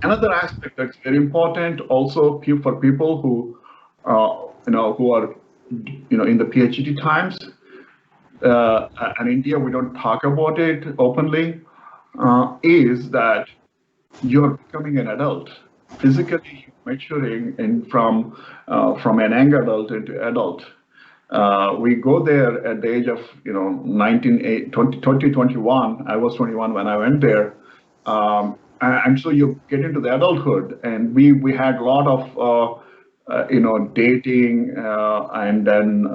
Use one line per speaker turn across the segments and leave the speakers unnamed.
Another aspect that's very important also for people who, who are, in the PhD times, and India, we don't talk about it openly, is that you're becoming an adult, physically maturing and from an young adult into adult. We go there at the age of 2021. I was 21 when I went there, and so you get into the adulthood, and we had a lot of dating, and then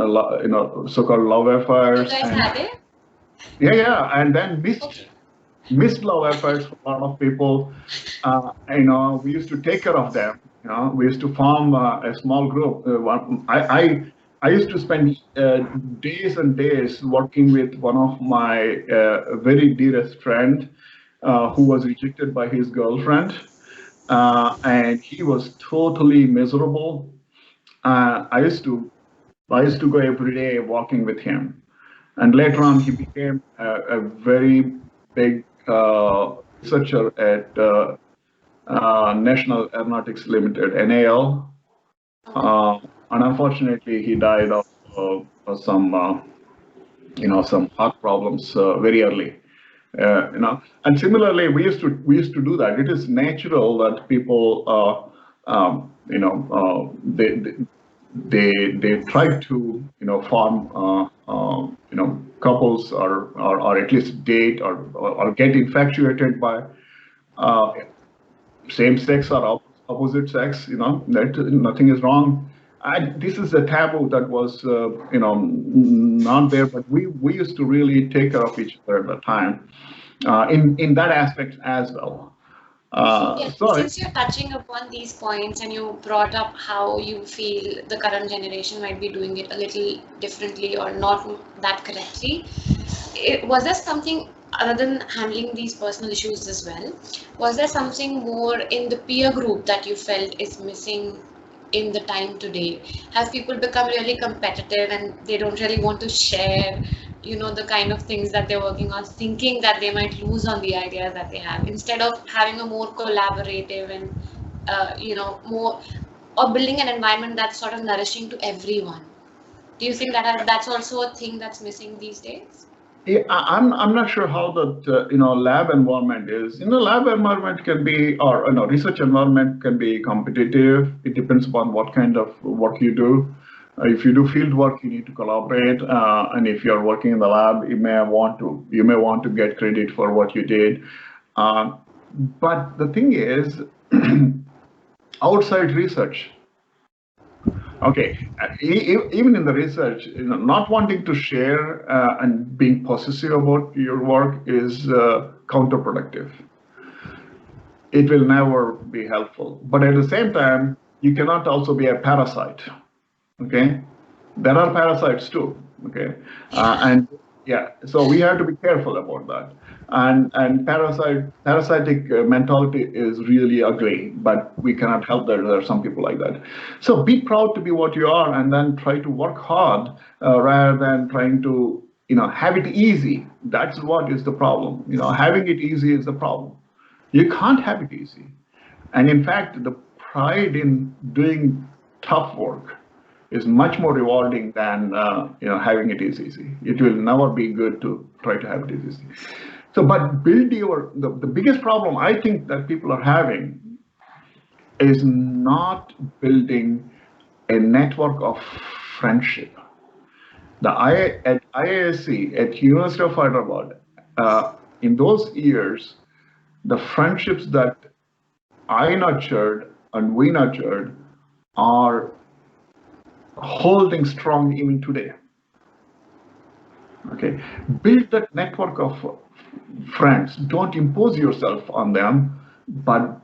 so-called love affairs.
You guys had it?
Yeah, and then missed love affairs for a lot of people. We used to take care of them. We used to form a small group. I used to spend days and days working with one of my very dearest friend who was rejected by his girlfriend, and he was totally miserable. I used to go every day walking with him, and later on he became a very big researcher at National Aeronautics Limited, NAL. And unfortunately, he died of some heart problems very early. And similarly, we used to do that. It is natural that people, they try to form couples or at least date or get infatuated by same sex or opposite sex. That nothing is wrong. This is a taboo that was not there, but we used to really take care of each other at the time in that aspect as well.
Since you're touching upon these points and you brought up how you feel the current generation might be doing it a little differently or not that correctly, was there something other than handling these personal issues as well? Was there something more in the peer group that you felt is missing in the time today? Have people become really competitive and they don't really want to share the kind of things that they're working on, thinking that they might lose on the ideas that they have, instead of having a more collaborative and more, or building an environment that's sort of nourishing to everyone? Do you think that that's also a thing that's missing these days?
Yeah, I'm not sure how that lab environment is. Lab environment can be, or research environment can be competitive. It depends upon what kind of work you do. If you do field work, you need to collaborate, and if you're working in the lab, you may want to get credit for what you did. But the thing is, outside research. Okay, even in the research, not wanting to share and being possessive about your work is counterproductive. It will never be helpful. But at the same time, you cannot also be a parasite. Okay, there are parasites too. Okay, and yeah, so we have to be careful about that. And parasitic mentality is really ugly, but we cannot help that. There are some people like that. So be proud to be what you are, and then try to work hard rather than trying to have it easy. That's what is the problem. Having it easy is the problem. You can't have it easy, and in fact, the pride in doing tough work is much more rewarding than having it is easy. It will never be good to try to have it easy. So, but the biggest problem I think that people are having is not building a network of friendship. At IISc, at University of Hyderabad, in those years, the friendships that I nurtured and we nurtured are holding strong even today. Okay, build that network of friends. Don't impose yourself on them, but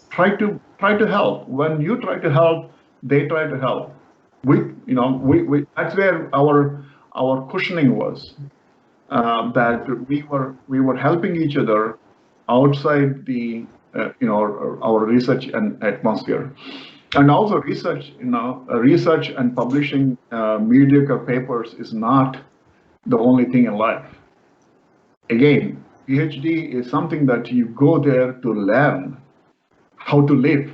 try to help. When you try to help, they try to help. We that's where our cushioning was. That we were helping each other outside the our research and atmosphere. And also research and publishing mediocre papers is not the only thing in life. Again, PhD is something that you go there to learn. how to live